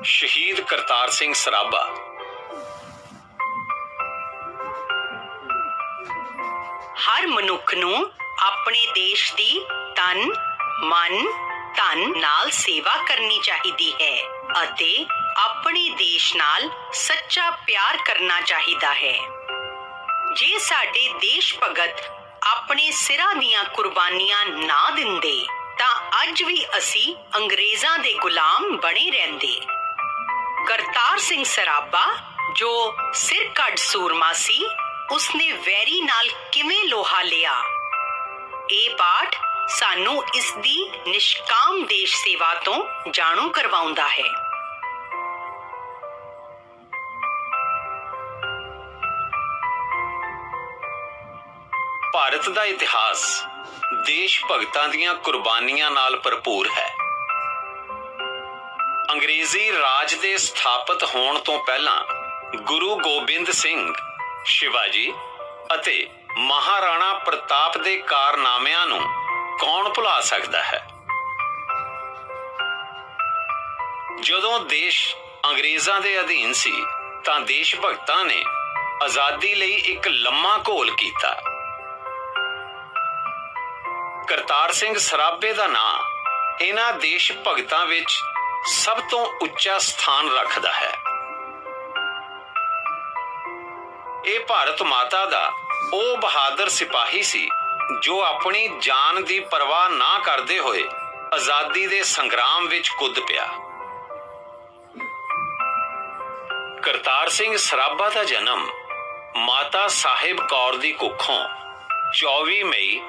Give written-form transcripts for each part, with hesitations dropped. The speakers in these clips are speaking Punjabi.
ਸ਼ਹੀਦ ਕਰਤਾਰ ਸਿੰਘ ਸਰਾਭਾ। ਹਰ ਮਨੁੱਖ ਨੂੰ ਆਪਣੇ ਦੇਸ਼ ਦੀ ਤਨ, ਮਨ, ਧਨ ਨਾਲ ਸੇਵਾ ਕਰਨੀ ਚਾਹੀਦੀ ਹੈ ਅਤੇ ਆਪਣੇ ਦੇਸ਼ ਨਾਲ ਸੱਚਾ ਪਿਆਰ ਕਰਨਾ ਚਾਹੀਦਾ ਹੈ। ਜੇ ਸਾਡੇ ਦੇਸ਼ ਭਗਤ ਆਪਣੇ ਸਿਰਾਂ ਦੀਆਂ ਕੁਰਬਾਨੀਆਂ ਨਾ ਦਿੰਦੇ ਤਾਂ ਅੱਜ ਵੀ ਅਸੀਂ ਅੰਗਰੇਜ਼ਾਂ ਦੇ ਗੁਲਾਮ ਬਣੇ ਰਹਿੰਦੇ। ਕਰਤਾਰ ਸਿੰਘ ਸਰਾਭਾ ਜੋ ਸਿਰ ਕੱਢ ਸੂਰਮਾ ਸੀ, ਉਸਨੇ ਵੈਰੀ ਨਾਲ ਕਿਵੇਂ ਲੋਹਾ ਲਿਆ। ਇਹ ਪਾਠ ਸਾਨੂੰ ਇਸ ਦੀ ਨਿਸ਼ਕਾਮ ਦੇਸ਼ ਸੇਵਾ ਤੋਂ ਜਾਣੂ ਕਰਵਾਉਂਦਾ ਹੈ। ਭਾਰਤ ਦਾ ਇਤਿਹਾਸ ਦੇਸ਼ ਭਗਤਾਂ ਦੀਆਂ ਕੁਰਬਾਨੀਆਂ ਨਾਲ ਭਰਪੂਰ ਹੈ। ਅੰਗਰੇਜ਼ੀ ਰਾਜ ਦੇ ਸਥਾਪਿਤ ਹੋਣ ਤੋਂ ਪਹਿਲਾਂ ਗੁਰੂ ਗੋਬਿੰਦ ਸਿੰਘ, ਸ਼ਿਵਾਜੀ ਅਤੇ ਮਹਾਰਾਣਾ ਪ੍ਰਤਾਪ ਦੇ ਕਾਰਨਾਮਿਆਂ ਨੂੰ ਕੌਣ ਭੁਲਾ ਸਕਦਾ ਹੈ। ਜਦੋਂ ਦੇਸ਼ ਅੰਗਰੇਜ਼ਾਂ ਦੇ ਅਧੀਨ ਸੀ ਤਾਂ ਦੇਸ਼ ਭਗਤਾਂ ਨੇ ਆਜ਼ਾਦੀ ਲਈ ਇੱਕ ਲੰਮਾ ਘੋਲ ਕੀਤਾ। ਕਰਤਾਰ ਸਿੰਘ ਸਰਾਭੇ ਦਾ ਨਾਂ ਇਹਨਾਂ ਦੇਸ਼ ਭਗਤਾਂ ਵਿੱਚ ਸਭ ਤੋਂ ਉੱਚਾ ਸਥਾਨ ਰੱਖਦਾ ਹੈ। ਇਹ ਭਾਰਤ ਮਾਤਾ ਦਾ ਉਹ ਬਹਾਦਰ ਸਿਪਾਹੀ ਸੀ ਜੋ ਆਪਣੀ ਜਾਨ ਦੀ ਪਰਵਾਹ ਨਾ ਕਰਦੇ ਹੋਏ ਆਜ਼ਾਦੀ ਦੇ ਸੰਗਰਾਮ ਵਿੱਚ ਕੁੱਦ ਪਿਆ। ਕਰਤਾਰ ਸਿੰਘ ਸਰਾਭਾ ਦਾ ਜਨਮ ਮਾਤਾ ਸਾਹਿਬ ਕੌਰ ਦੀ ਕੁੱਖੋਂ 24 ਮਈ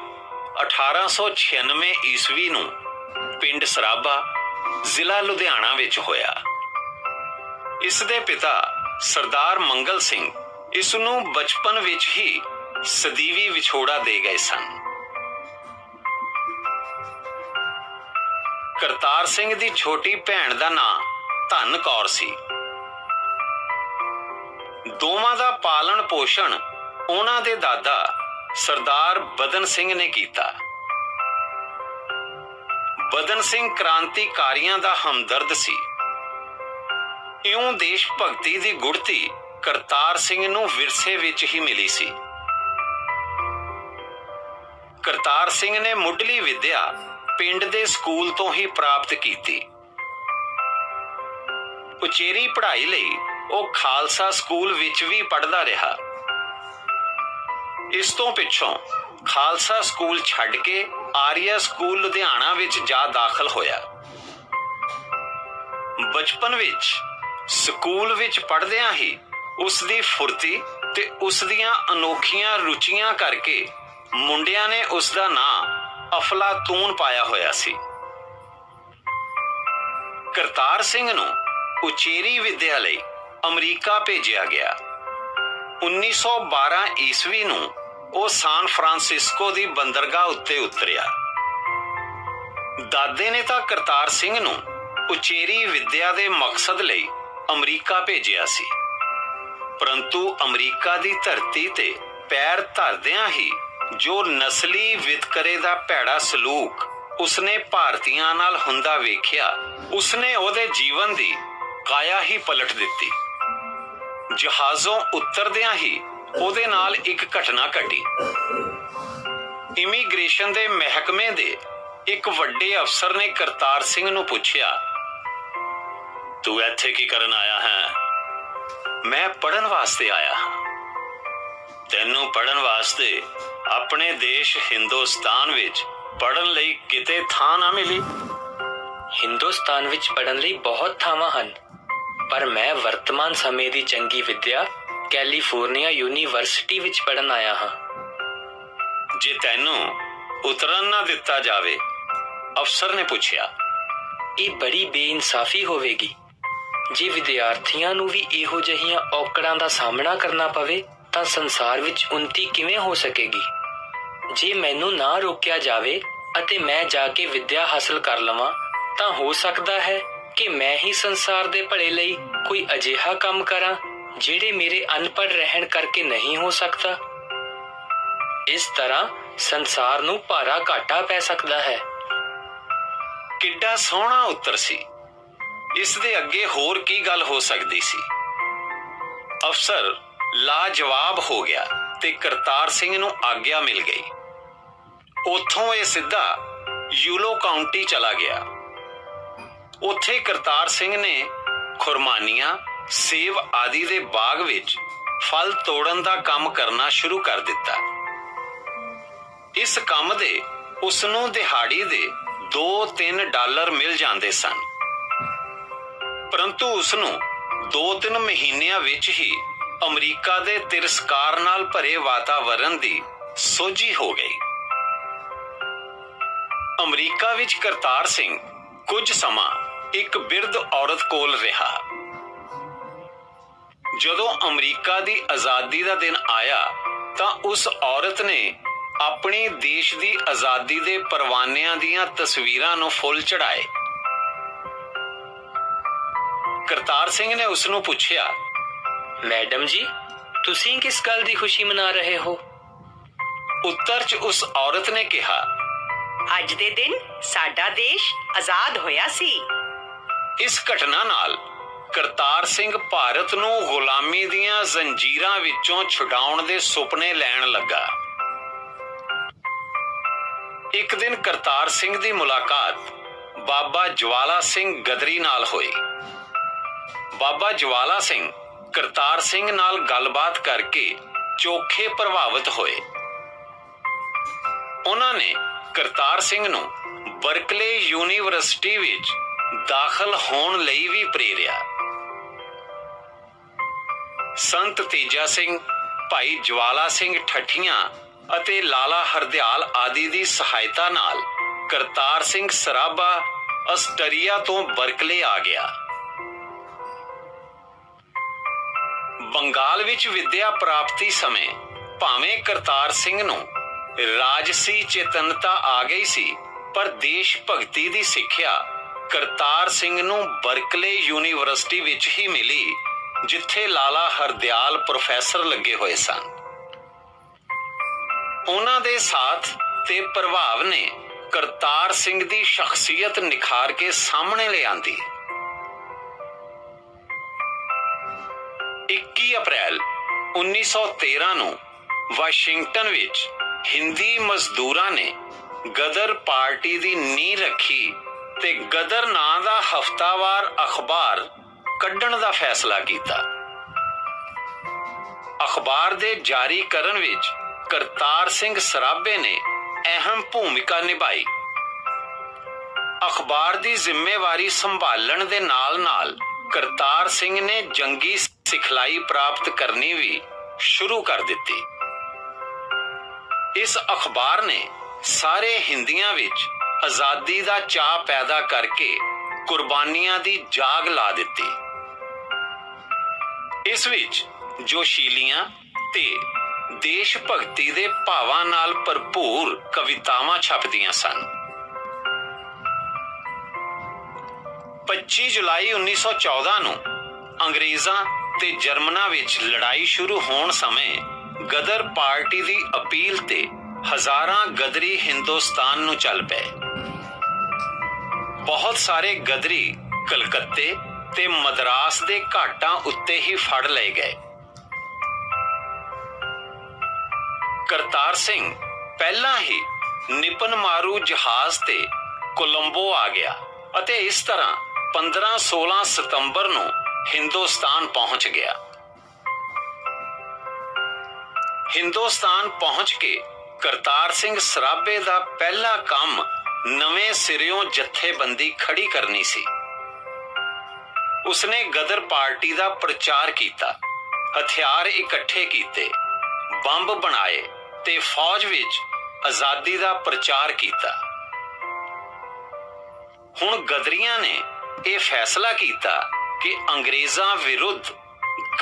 1896 ਈਸਵੀ ਨੂੰ ਪਿੰਡ ਸਰਾਭਾ, ਜ਼ਿਲ੍ਹਾ ਲੁਧਿਆਣਾ ਵਿੱਚ ਹੋਇਆ। ਇਸ ਦੇ ਪਿਤਾ ਸਰਦਾਰ ਮੰਗਲ ਸਿੰਘ ਇਸ ਨੂੰ ਬਚਪਨ ਵਿੱਚ ਹੀ ਸਦੀਵੀ ਵਿਛੋੜਾ ਦੇ ਗਏ ਸਨ। ਕਰਤਾਰ ਸਿੰਘ ਦੀ ਛੋਟੀ ਭੈਣ ਦਾ ਨਾਂ ਧਨ ਕੌਰ ਸੀ। ਦੋਵਾਂ ਦਾ ਪਾਲਣ ਪੋਸ਼ਣ ਉਹਨਾਂ ਦੇ ਦਾਦਾ ਸਰਦਾਰ ਬਦਨ ਸਿੰਘ ਨੇ ਕੀਤਾ। ਬਦਨ ਸਿੰਘ ਕ੍ਰਾਂਤੀਕਾਰੀਆਂ ਦਾ ਹਮਦਰਦ ਸੀ। ਇਉਂ ਦੇਸ਼ ਭਗਤੀ ਦੀ ਗੁੜਤੀ ਕਰਤਾਰ ਸਿੰਘ ਨੂੰ ਵਿਰਸੇ ਵਿੱਚ ਹੀ ਮਿਲੀ ਸੀ। ਕਰਤਾਰ ਸਿੰਘ ਨੇ ਮੁੱਢਲੀ ਵਿੱਦਿਆ ਪਿੰਡ ਦੇ ਸਕੂਲ ਤੋਂ ਹੀ ਪ੍ਰਾਪਤ ਕੀਤੀ। ਉਚੇਰੀ ਪੜ੍ਹਾਈ ਲਈ ਉਹ ਖਾਲਸਾ ਸਕੂਲ ਵਿੱਚ ਵੀ ਪੜ੍ਹਦਾ ਰਿਹਾ। ਇਸ ਤੋਂ ਪਿੱਛੋਂ ਖਾਲਸਾ ਸਕੂਲ ਛੱਡ ਕੇ ਆਰੀਆ ਸਕੂਲ ਲੁਧਿਆਣਾ ਵਿੱਚ ਜਾ ਦਾਖਲ ਹੋਇਆ। ਬਚਪਨ ਵਿੱਚ ਸਕੂਲ ਵਿੱਚ ਪੜ੍ਹਦਿਆਂ ਹੀ ਉਸ ਦੀ ਫੁਰਤੀ ਤੇ ਉਸ ਦੀਆਂ ਅਨੋਖੀਆਂ ਰੁਚੀਆਂ ਕਰਕੇ ਮੁੰਡਿਆਂ ਨੇ ਉਸ ਦਾ ਨਾਂ ਅਫਲਾਤੂਨ ਪਾਇਆ ਹੋਇਆ ਸੀ। ਕਰਤਾਰ ਸਿੰਘ ਨੂੰ ਉਚੇਰੀ ਵਿੱਦਿਆ ਲਈ ਅਮਰੀਕਾ ਭੇਜਿਆ ਗਿਆ। 1912 ਈਸਵੀ ਨੂੰ ਉਹ ਸਾਨ ਫਰਾਂਸਿਸਕੋ ਦੀ ਬੰਦਰਗਾਹ ਉੱਤੇ ਉਤਰਿਆ। ਦਾਦੇ ਨੇ ਤਾਂ ਕਰਤਾਰ ਸਿੰਘ ਨੂੰ ਉਚੇਰੀ ਵਿੱਦਿਆ ਦੇ ਮਕਸਦ ਲਈ ਅਮਰੀਕਾ ਭੇਜਿਆ ਸੀ, ਪਰੰਤੂ ਅਮਰੀਕਾ ਦੀ ਧਰਤੀ ਤੇ ਪੈਰ ਧਰਦਿਆਂ ਹੀ ਜੋ ਨਸਲੀ ਵਿਤਕਰੇ ਦਾ ਭੈੜਾ ਸਲੂਕ ਉਸਨੇ ਭਾਰਤੀਆਂ ਨਾਲ ਹੁੰਦਾ ਵੇਖਿਆ, ਉਸਨੇ ਉਹਦੇ ਜੀਵਨ ਦੀ ਕਾਇਆ ਹੀ ਪਲਟ ਦਿੱਤੀ। ਜਹਾਜ਼ੋਂ ਉਤਰਦਿਆਂ ਹੀ ਉਹਦੇ ਨਾਲ ਇੱਕ ਘਟਨਾ ਘਟੀ। ਇਮੀਗ੍ਰੇਸ਼ਨ ਦੇ ਮਹਿਕਮੇ ਦੇ ਇੱਕ ਵੱਡੇ ਅਫਸਰ ਨੇ ਕਰਤਾਰ ਸਿੰਘ ਨੂੰ ਪੁੱਛਿਆ, ਤੂੰ ਇੱਥੇ ਕੀ ਕਰਨ ਆਇਆ ਹੈ? ਮੈਂ ਪੜ੍ਹਨ ਵਾਸਤੇ ਆਇਆ ਹਾਂ। ਤੈਨੂੰ ਪੜ੍ਹਨ ਵਾਸਤੇ ਆਪਣੇ ਦੇਸ਼ ਹਿੰਦੁਸਤਾਨ ਵਿੱਚ ਪੜ੍ਹਨ ਲਈ ਕਿਤੇ ਥਾਂ ਨਾ ਮਿਲੀ? ਹਿੰਦੁਸਤਾਨ ਵਿੱਚ ਪੜ੍ਹਨ ਲਈ ਬਹੁਤ ਥਾਵਾਂ ਹਨ, ਪਰ ਮੈਂ ਵਰਤਮਾਨ ਸਮੇਂ ਦੀ ਚੰਗੀ ਵਿੱਦਿਆ ਕੈਲੀਫੋਰਨੀਆ ਯੂਨੀਵਰਸਿਟੀ ਵਿੱਚ ਪੜ੍ਹਨ ਆਇਆ ਹਾਂ। ਜੇ ਤੈਨੂੰ ਉਤਰਨ ਨਾ ਦਿੱਤਾ ਜਾਵੇ? ਅਫਸਰ ਨੇ ਪੁੱਛਿਆ। ਇਹ ਬੜੀ ਬੇਇਨਸਾਫੀ ਹੋਵੇਗੀ। ਜੇ ਵਿਦਿਆਰਥੀਆਂ ਨੂੰ ਵੀ ਇਹੋ ਜਿਹੀਆਂ ਔਕੜਾਂ ਦਾ ਸਾਹਮਣਾ ਕਰਨਾ ਪਵੇ ਤਾਂ ਸੰਸਾਰ ਵਿੱਚ ਉੱਨਤੀ ਕਿਵੇਂ ਹੋ ਸਕੇਗੀ? ਜੇ ਮੈਨੂੰ ਨਾ ਰੋਕਿਆ ਜਾਵੇ ਅਤੇ ਮੈਂ ਜਾ ਕੇ ਵਿੱਦਿਆ ਹਾਸਲ ਕਰ ਲਵਾਂ ਤਾਂ ਹੋ ਸਕਦਾ ਹੈ ਕਿ ਮੈਂ ਹੀ ਸੰਸਾਰ ਦੇ ਭਲੇ ਲਈ ਕੋਈ ਅਜਿਹਾ ਕੰਮ ਕਰਾਂ ਜਿਹੜੇ ਮੇਰੇ ਅਨਪੜ੍ਹ ਰਹਿਣ ਕਰਕੇ ਨਹੀਂ ਹੋ ਸਕਦਾ। ਇਸ ਤਰ੍ਹਾਂ ਸੰਸਾਰ ਨੂੰ ਭਾਰਾ ਘਾਟਾ ਪੈ ਸਕਦਾ ਹੈ। ਕਿੱਡਾ ਸੋਹਣਾ ਉੱਤਰ ਸੀ। ਇਸ ਦੇ ਅੱਗੇ ਹੋਰ ਕੀ ਗੱਲ ਹੋ ਸਕਦੀ ਸੀ। ਅਫਸਰ ਲਾਜਵਾਬ ਹੋ ਗਿਆ ਤੇ ਕਰਤਾਰ ਸਿੰਘ ਨੂੰ ਆਗਿਆ ਮਿਲ ਗਈ। ਉੱਥੋਂ ਇਹ ਸਿੱਧਾ ਯੂਲੋ ਕਾਉਂਟੀ ਚਲਾ ਗਿਆ। ਉੱਥੇ ਕਰਤਾਰ ਸਿੰਘ ਨੇ ਖੁਰਮਾਨੀਆਂ, ਸੇਬ ਆਦਿ ਦੇ ਬਾਗ ਵਿੱਚ ਫਲ ਤੋੜਨ ਦਾ ਕੰਮ ਕਰਨਾ ਸ਼ੁਰੂ ਕਰ ਦਿੱਤਾ। ਇਸ ਕੰਮ ਦੇ ਉਸਨੂੰ ਦਿਹਾੜੀ ਦੇ $2-3 ਮਿਲ ਜਾਂਦੇ ਸਨ, ਪਰੰਤੂ ਉਸਨੂੰ 2-3 ਮਹੀਨਿਆਂ ਵਿੱਚ ਹੀ ਅਮਰੀਕਾ ਦੇ ਤਿਰਸਕਾਰ ਨਾਲ ਭਰੇ ਵਾਤਾਵਰਣ ਦੀ ਸੋਝੀ ਹੋ ਗਈ। ਅਮਰੀਕਾ ਵਿੱਚ ਕਰਤਾਰ ਸਿੰਘ ਕੁਝ ਸਮਾਂ ਇੱਕ ਬਿਰਧ ਔਰਤ ਕੋਲ ਰਿਹਾ। ਜਦੋਂ ਅਮਰੀਕਾ ਦੀ ਆਜ਼ਾਦੀ ਦਾ ਦਿਨ ਆਇਆ ਤਾਂ ਉਸ ਔਰਤ ਨੇ ਆਪਣੀ ਦੇਸ਼ ਦੀ ਆਜ਼ਾਦੀ ਦੇ ਪਰਵਾਨਿਆਂ ਦੀਆਂ ਤਸਵੀਰਾਂ ਨੂੰ ਫੁੱਲ ਚੜਾਏ। ਕਰਤਾਰ ਸਿੰਘ ਨੇ ਉਸ ਨੂੰ ਪੁੱਛਿਆ, ਮੈਡਮ ਜੀ, ਤੁਸੀਂ ਕਿਸ ਗੱਲ ਦੀ ਖੁਸ਼ੀ ਮਨਾ ਰਹੇ ਹੋ? ਉੱਤਰ 'ਚ ਉਸ ਔਰਤ ਨੇ ਕਿਹਾ, ਅੱਜ ਦੇ ਦਿਨ ਸਾਡਾ ਦੇਸ਼ ਆਜ਼ਾਦ ਹੋਇਆ ਸੀ। ਇਸ ਘਟਨਾ ਨਾਲ ਕਰਤਾਰ ਸਿੰਘ ਭਾਰਤ ਨੂੰ ਗੁਲਾਮੀ ਦੀਆਂ ਜ਼ੰਜੀਰਾਂ ਵਿੱਚੋਂ ਛੁਡਾਉਣ ਦੇ ਸੁਪਨੇ ਲੈਣ ਲੱਗਾ। ਇੱਕ ਦਿਨ ਕਰਤਾਰ ਸਿੰਘ ਦੀ ਮੁਲਾਕਾਤ ਬਾਬਾ ਜਵਾਲਾ ਸਿੰਘ ਗਦਰੀ ਨਾਲ ਹੋਈ। ਬਾਬਾ ਜਵਾਲਾ ਸਿੰਘ ਕਰਤਾਰ ਸਿੰਘ ਨਾਲ ਗੱਲਬਾਤ ਕਰਕੇ ਚੋਖੇ ਪ੍ਰਭਾਵਿਤ ਹੋਏ। ਉਹਨਾਂ ਨੇ ਕਰਤਾਰ ਸਿੰਘ ਨੂੰ ਬਰਕਲੇ ਯੂਨੀਵਰਸਿਟੀ ਵਿੱਚ ਦਾਖਲ ਹੋਣ ਲਈ ਵੀ ਪ੍ਰੇਰਿਆ। ਸੰਤ ਤੇਜਾ ਸਿੰਘ, ਭਾਈ ਜਵਾਲਾ ਸਿੰਘ ਠੱਠੀਆਂ ਅਤੇ ਲਾਲਾ ਹਰਦਿਆਲ ਆਦਿ ਦੀ ਸਹਾਇਤਾ ਨਾਲ ਕਰਤਾਰ ਸਿੰਘ ਸਰਾਭਾ ਆਸਟਰੀਆ ਤੋਂ ਬਰਕਲੇ ਆ ਗਿਆ। ਬੰਗਾਲ ਵਿੱਚ ਵਿੱਦਿਆ ਪ੍ਰਾਪਤੀ ਸਮੇਂ ਭਾਵੇਂ ਕਰਤਾਰ ਸਿੰਘ ਨੂੰ ਰਾਜਸੀ ਚੇਤਨਤਾ ਆ ਗਈ ਸੀ, ਪਰ ਦੇਸ਼ ਭਗਤੀ ਦੀ ਸਿੱਖਿਆ ਕਰਤਾਰ ਸਿੰਘ ਨੂੰ ਬਰਕਲੇ ਯੂਨੀਵਰਸਿਟੀ ਵਿੱਚ ਹੀ ਮਿਲੀ, ਜਿੱਥੇ ਲਾਲਾ ਹਰਦਿਆਲ ਪ੍ਰੋਫੈਸਰ ਲੱਗੇ ਹੋਏ ਸਨ। ਉਹਨਾਂ ਦੇ ਸਾਥ ਤੇ ਪ੍ਰਭਾਵ ਨੇ ਕਰਤਾਰ ਸਿੰਘ ਦੀ ਸ਼ਖਸੀਅਤ ਨਿਖਾਰ ਕੇ ਸਾਹਮਣੇ ਲਿਆਂਦੀ। 21 ਅਪ੍ਰੈਲ 1913 ਨੂੰ ਵਾਸ਼ਿੰਗਟਨ ਵਿੱਚ ਹਿੰਦੀ ਮਜ਼ਦੂਰਾਂ ਨੇ ਗਦਰ ਪਾਰਟੀ ਦੀ ਨੀਂਹ ਰੱਖੀ ਤੇ ਗਦਰ ਨਾਂ ਦਾ ਹਫ਼ਤਾਵਾਰ ਅਖਬਾਰ ਕੱਢਣ ਦਾ ਫੈਸਲਾ ਕੀਤਾ। ਅਖਬਾਰ ਦੇ ਜਾਰੀ ਕਰਨ ਵਿੱਚ ਕਰਤਾਰ ਸਿੰਘ ਸਰਾਭੇ ਨੇ ਅਹਿਮ ਭੂਮਿਕਾ ਨਿਭਾਈ। ਅਖਬਾਰ ਦੀ ਜ਼ਿੰਮੇਵਾਰੀ ਸੰਭਾਲਣ ਦੇ ਨਾਲ-ਨਾਲ ਕਰਤਾਰ ਸਿੰਘ ਨੇ ਜੰਗੀ ਸਿਖਲਾਈ ਪ੍ਰਾਪਤ ਕਰਨੀ ਵੀ ਸ਼ੁਰੂ ਕਰ ਦਿੱਤੀ। ਇਸ ਅਖਬਾਰ ਨੇ ਸਾਰੇ ਹਿੰਦੀਆਂ ਵਿੱਚ ਆਜ਼ਾਦੀ ਦਾ ਚਾਅ ਪੈਦਾ ਕਰਕੇ ਕੁਰਬਾਨੀਆਂ ਦੀ ਜਾਗ ਲਾ ਦਿੱਤੀ। ਇਸ ਵਿੱਚ ਜੋਸ਼ੀਲੀਆਂ ਤੇ ਦੇਸ਼ ਭਗਤੀ ਦੇ ਭਾਵਾਂ ਨਾਲ ਭਰਪੂਰ ਕਵਿਤਾਵਾਂ ਛਪਦੀਆਂ ਸਨ। 25 ਜੁਲਾਈ 1914 ਨੂੰ ਅੰਗਰੇਜ਼ਾਂ ਤੇ ਜਰਮਨਾਂ ਵਿੱਚ ਲੜਾਈ ਸ਼ੁਰੂ ਹੋਣ ਸਮੇਂ ਗਦਰ ਪਾਰਟੀ ਦੀ ਅਪੀਲ ਤੇ ਹਜ਼ਾਰਾਂ ਗਦਰੀ ਹਿੰਦੁਸਤਾਨ ਨੂੰ ਚੱਲ ਪਏ। ਬਹੁਤ ਸਾਰੇ ਗਦਰੀ ਕਲਕੱਤੇ ਤੇ ਮਦਰਾਸ ਦੇ ਘਾਟਾਂ ਉੱਤੇ ਹੀ ਫੜ ਲਏ ਗਏ। ਕਰਤਾਰ ਸਿੰਘ ਪਹਿਲਾਂ ਹੀ ਨਿਪਨ ਮਾਰੂ ਜਹਾਜ਼ ਤੇ ਕੋਲੰਬੋ ਆ ਗਿਆ ਅਤੇ ਇਸ ਤਰ੍ਹਾਂ 15-16 ਸਤੰਬਰ ਨੂੰ ਹਿੰਦੁਸਤਾਨ ਪਹੁੰਚ ਗਿਆ। ਹਿੰਦੁਸਤਾਨ ਪਹੁੰਚ ਕੇ ਕਰਤਾਰ ਸਿੰਘ ਸਰਾਭੇ ਦਾ ਪਹਿਲਾ ਕੰਮ ਨਵੇਂ ਸਿਰਿਓਂ ਜਥੇਬੰਦੀ ਖੜੀ ਕਰਨੀ ਸੀ। ਉਸਨੇ ਗਦਰ ਪਾਰਟੀ ਦਾ ਪ੍ਰਚਾਰ ਕੀਤਾ, ਹਥਿਆਰ ਇਕੱਠੇ ਕੀਤੇ, ਬੰਬ ਬਣਾਏ ਤੇ ਫੌਜ ਵਿੱਚ ਆਜ਼ਾਦੀ ਦਾ ਪ੍ਰਚਾਰ ਕੀਤਾ। ਹੁਣ ਗਦਰੀਆਂ ਨੇ ਇਹ ਫੈਸਲਾ ਕੀਤਾ ਕਿ ਅੰਗਰੇਜ਼ਾਂ ਵਿਰੁੱਧ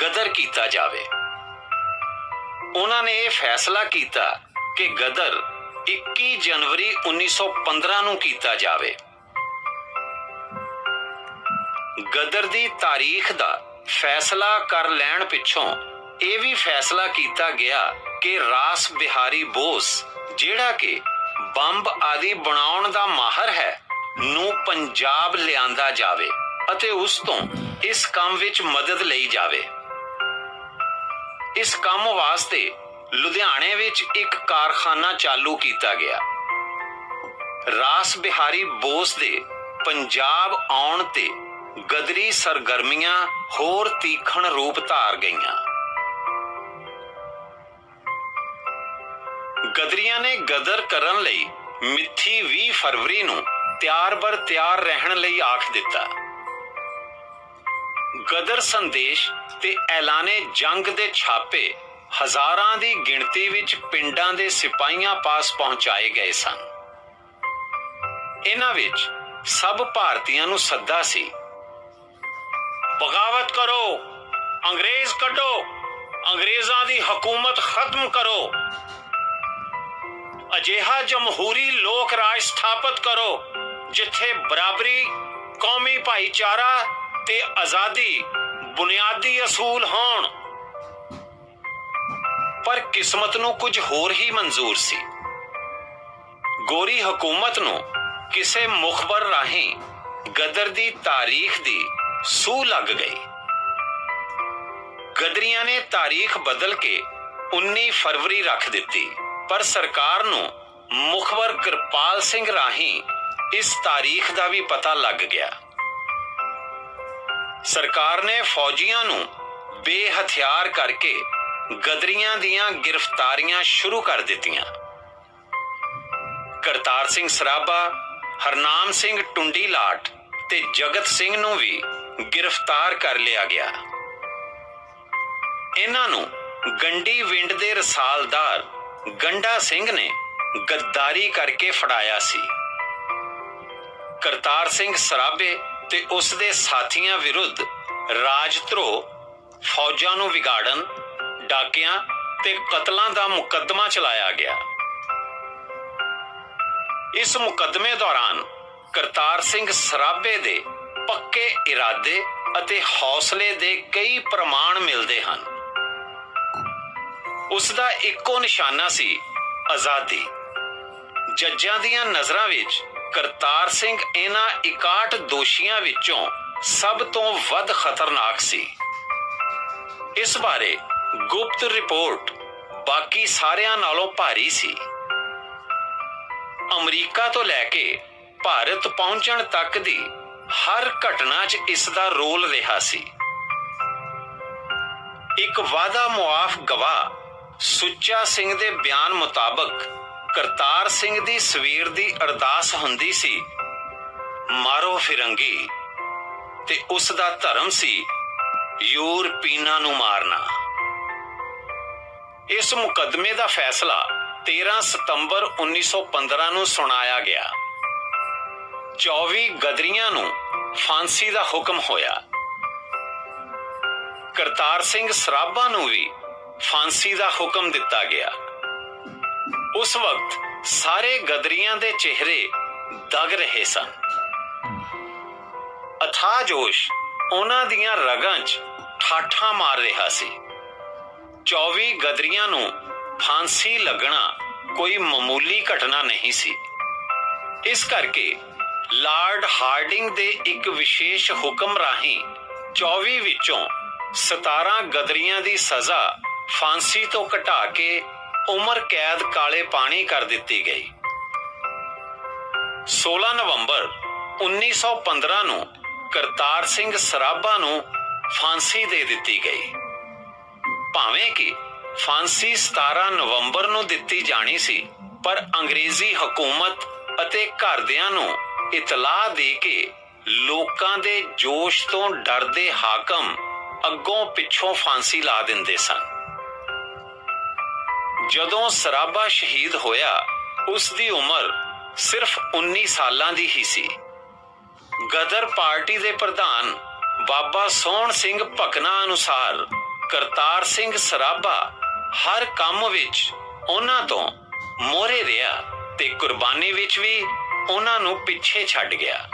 ਗਦਰ ਕੀਤਾ ਜਾਵੇ। ਉਹਨਾਂ ਨੇ ਇਹ ਫੈਸਲਾ ਕੀਤਾ ਕਿ ਗਦਰ 21 ਜਨਵਰੀ 1915 ਨੂੰ ਕੀਤਾ ਜਾਵੇ। ਗਦਰ ਦੀ ਤਾਰੀਖ ਦਾ ਫੈਸਲਾ ਕਰ ਲੈਣ ਪਿੱਛੋਂ ਇਹ ਵੀ ਫੈਸਲਾ ਕੀਤਾ ਗਿਆ ਕਿ ਰਾਸ ਬਿਹਾਰੀ ਬੋਸ, ਜਿਹੜਾ ਕਿ ਬੰਬ ਆਦਿ ਬਣਾਉਣ ਦਾ ਮਾਹਰ ਹੈ, ਨੂੰ ਪੰਜਾਬ ਲਿਆਂਦਾ ਜਾਵੇ ਅਤੇ ਉਸ ਤੋਂ ਇਸ ਕੰਮ ਵਿੱਚ ਮਦਦ ਲਈ ਜਾਵੇ। ਇਸ ਕੰਮ ਵਾਸਤੇ ਲੁਧਿਆਣੇ ਵਿੱਚ ਇੱਕ ਕਾਰਖਾਨਾ ਚਾਲੂ ਕੀਤਾ ਗਿਆ। ਰਾਸ ਬਿਹਾਰੀ ਬੋਸ ਦੇ ਪੰਜਾਬ ਆਉਣ ਤੇ ਗਦਰੀ ਸਰਗਰਮੀਆਂ ਹੋਰ ਤੀਖਣ ਰੂਪ ਧਾਰ ਗਈਆਂ। ਗਦਰੀਆਂ ਨੇ ਗਦਰ ਕਰਨ ਲਈ ਮਿੱਥੀ 20 ਫਰਵਰੀ ਨੂੰ ਤਿਆਰ ਬਰ ਤਿਆਰ ਰਹਿਣ ਲਈ ਆਖ ਦਿੱਤਾ। ਗਦਰ ਸੰਦੇਸ਼ ਤੇ ਐਲਾਨੇ ਜੰਗ ਦੇ ਛਾਪੇ ਹਜ਼ਾਰਾਂ ਦੀ ਗਿਣਤੀ ਵਿੱਚ ਪਿੰਡਾਂ ਦੇ ਸਿਪਾਹੀਆਂ ਪਾਸ ਪਹੁੰਚਾਏ ਗਏ ਸਨ। ਇਹਨਾਂ ਵਿੱਚ ਸਭ ਭਾਰਤੀਆਂ ਨੂੰ ਸੱਦਾ ਸੀ, ਬਗਾਵਤ ਕਰੋ, ਅੰਗਰੇਜ਼ ਕੱਢੋ, ਅੰਗਰੇਜ਼ਾਂ ਦੀ ਹਕੂਮਤ ਖਤਮ ਕਰੋ, ਅਜਿਹਾ ਜਮਹੂਰੀ ਲੋਕ ਰਾਜ ਸਥਾਪਿਤ ਕਰੋ ਜਿੱਥੇ ਬਰਾਬਰੀ, ਕੌਮੀ ਭਾਈਚਾਰਾ ਤੇ ਆਜ਼ਾਦੀ ਬੁਨਿਆਦੀ ਅਸੂਲ ਹੋਣ। ਪਰ ਕਿਸਮਤ ਨੂੰ ਕੁਝ ਹੋਰ ਹੀ ਮਨਜ਼ੂਰ ਸੀ। ਗੋਰੀ ਹਕੂਮਤ ਨੂੰ ਕਿਸੇ ਮੁਖਬਰ ਰਾਹੀਂ ਗਦਰ ਦੀ ਤਾਰੀਖ ਦੀ ਸੂਹ ਲੱਗ ਗਈ। ਗਦਰੀਆਂ ਨੇ ਤਾਰੀਖ ਬਦਲ ਕੇ 19 ਫਰਵਰੀ ਰੱਖ ਦਿੱਤੀ, ਪਰ ਸਰਕਾਰ ਨੂੰ ਮੁਖਬਰ ਕਿਰਪਾਲ ਸਿੰਘ ਰਾਹੀਂ ਇਸ ਤਾਰੀਖ ਦਾ ਵੀ ਪਤਾ ਲੱਗ ਗਿਆ। ਸਰਕਾਰ ਨੇ ਫੌਜੀਆਂ ਨੂੰ ਬੇਹਥਿਆਰ ਕਰਕੇ ਗਦਰੀਆਂ ਦੀਆਂ ਗ੍ਰਿਫਤਾਰੀਆਂ ਸ਼ੁਰੂ ਕਰ ਦਿੱਤੀਆਂ। ਕਰਤਾਰ ਸਿੰਘ ਸਰਾਭਾ, ਹਰਨਾਮ ਸਿੰਘ ਟੁੰਡੀਲਾਟ ਤੇ ਜਗਤ ਸਿੰਘ ਨੂੰ ਵੀ ਗ੍ਰਿਫਤਾਰ ਕਰ ਲਿਆ ਗਿਆ। ਇਹਨਾਂ ਨੂੰ ਗੰਡੀ ਵਿੰਡ ਦੇ ਰਸਾਲਦਾਰ ਗੰਡਾ ਸਿੰਘ ਨੇ ਗੱਦਾਰੀ ਕਰਕੇ ਫੜਾਇਆ ਸੀ। ਕਰਤਾਰ ਸਿੰਘ ਸਰਾਭੇ ਤੇ ਉਸ ਦੇ ਸਾਥੀਆਂ ਵਿਰੁੱਧ ਰਾਜਧਰੋਹ, ਫੌਜਾਂ ਨੂੰ ਵਿਗਾੜਨ, ਡਾਕਿਆਂ ਤੇ ਕਤਲਾਂ ਦਾ ਮੁਕੱਦਮਾ ਚਲਾਇਆ ਗਿਆ। ਇਸ ਮੁਕੱਦਮੇ ਦੌਰਾਨ ਕਰਤਾਰ ਸਿੰਘ ਸਰਾਭੇ ਦੇ ਪੱਕੇ ਇਰਾਦੇ ਅਤੇ ਹੌਸਲੇ ਦੇ ਕਈ ਪ੍ਰਮਾਣ ਮਿਲਦੇ ਹਨ। ਉਸ ਦਾ ਇੱਕੋ ਨਿਸ਼ਾਨਾ ਸੀ ਆਜ਼ਾਦੀ। ਜੱਜਾਂ ਦੀਆਂ ਨਜ਼ਰਾਂ ਵਿੱਚ ਕਰਤਾਰ ਸਿੰਘ ਇਹਨਾਂ 61 ਦੋਸ਼ੀਆਂ ਵਿੱਚੋਂ ਸਭ ਤੋਂ ਵੱਧ ਖਤਰਨਾਕ ਸੀ। ਇਸ ਬਾਰੇ ਗੁਪਤ ਰਿਪੋਰਟ ਬਾਕੀ ਸਾਰਿਆਂ ਨਾਲੋਂ ਭਾਰੀ ਸੀ। ਅਮਰੀਕਾ ਤੋਂ ਲੈ ਕੇ ਭਾਰਤ ਪਹੁੰਚਣ ਤੱਕ ਦੀ ਹਰ ਘਟਨਾ 'ਚ ਇਸ ਦਾ ਰੋਲ ਰਿਹਾ ਸੀ। ਇੱਕ ਵਾਅਦਾ ਮੁਆਫ ਗਵਾਹ ਸੁੱਚਾ ਸਿੰਘ ਦੇ ਬਿਆਨ ਮੁਤਾਬਕ ਕਰਤਾਰ ਸਿੰਘ ਦੀ ਸਵੇਰ ਦੀ ਅਰਦਾਸ ਹੁੰਦੀ ਸੀ, ਮਾਰੋ ਫਿਰੰਗੀ, ਤੇ ਉਸ ਦਾ ਧਰਮ ਸੀ ਯੂਰਪੀਨਾਂ ਨੂੰ ਮਾਰਨਾ। ਇਸ ਮੁਕੱਦਮੇ ਦਾ ਫੈਸਲਾ 13 ਸਤੰਬਰ 1915 ਨੂੰ ਸੁਣਾਇਆ ਗਿਆ। 24 ਗਦਰੀਆਂ ਨੂੰ ਫਾਂਸੀ ਦਾ ਹੁਕਮ ਹੋਇਆ। ਕਰਤਾਰ ਸਿੰਘ ਸਰਾਭਾ ਨੂੰ ਵੀ ਫਾਂਸੀ ਦਾ ਹੁਕਮ ਦਿੱਤਾ ਗਿਆ। ਉਸ ਵਕਤ ਸਾਰੇ ਗਦਰੀਆਂ ਦੇ ਚਿਹਰੇ ਦਗ ਰਹੇ ਸਨ। ਅਥਾਹ ਜੋਸ਼ ਉਹਨਾਂ ਦੀਆਂ ਰਗਾਂ 'ਚ ਠਾਠਾਂ ਮਾਰ ਰਿਹਾ ਸੀ। 24 ਗਦਰੀਆਂ ਨੂੰ ਫਾਂਸੀ ਲੱਗਣਾ ਕੋਈ ਮਾਮੂਲੀ ਘਟਨਾ ਨਹੀਂ ਸੀ। ਇਸ ਕਰਕੇ ਲਾਰਡ ਹਾਰਡਿੰਗ ਦੇ ਇੱਕ ਵਿਸ਼ੇਸ਼ ਹੁਕਮ ਰਾਹੀਂ 24 ਵਿੱਚੋਂ 17 ਗਦਰੀਆਂ ਦੀ ਸਜ਼ਾ ਫਾਂਸੀ ਤੋਂ ਘਟਾ ਕੇ ਉਮਰ ਕੈਦ ਕਾਲੇ ਪਾਣੀ ਕਰ ਦਿੱਤੀ ਗਈ। 16 ਨਵੰਬਰ 1915 ਨੂੰ ਕਰਤਾਰ ਸਿੰਘ ਸਰਾਭਾ ਨੂੰ ਫਾਂਸੀ ਦੇ ਦਿੱਤੀ ਗਈ। ਭਾਵੇਂ ਕਿ ਫਾਂਸੀ 17 ਨਵੰਬਰ ਨੂੰ ਦਿੱਤੀ ਜਾਣੀ ਸੀ, ਪਰ ਅੰਗਰੇਜ਼ੀ ਹਕੂਮਤ ਅਤੇ ਘਰਦਿਆਂ ਨੂੰ ਇਤਲਾਹ ਦੇ ਕੇ ਲੋਕਾਂ ਦੇ ਜੋਸ਼ ਤੋਂ ਡਰਦੇ ਹਾਕਮ ਅੱਗੋਂ ਪਿੱਛੋਂ ਫਾਂਸੀ ਲਾ ਦਿੰਦੇ ਸਨ। ਜਦੋਂ ਸਰਾਭਾ ਸ਼ਹੀਦ ਹੋਇਆ, ਉਸ ਦੀ ਉਮਰ ਸਿਰਫ 19 ਸਾਲਾਂ ਦੀ ਹੀ ਸੀ। ਗਦਰ ਪਾਰਟੀ ਦੇ ਪ੍ਰਧਾਨ ਬਾਬਾ ਸੋਹਣ ਸਿੰਘ ਭਕਨਾ ਅਨੁਸਾਰ ਕਰਤਾਰ ਸਿੰਘ ਸਰਾਭਾ ਹਰ ਕੰਮ ਵਿੱਚ ਉਹਨਾਂ ਤੋਂ ਮੋਹਰੇ ਰਿਹਾ ਤੇ ਕੁਰਬਾਨੀ ਵਿੱਚ ਵੀ ਉਹਨਾਂ ਨੂੰ ਪਿੱਛੇ ਛੱਡ ਗਿਆ।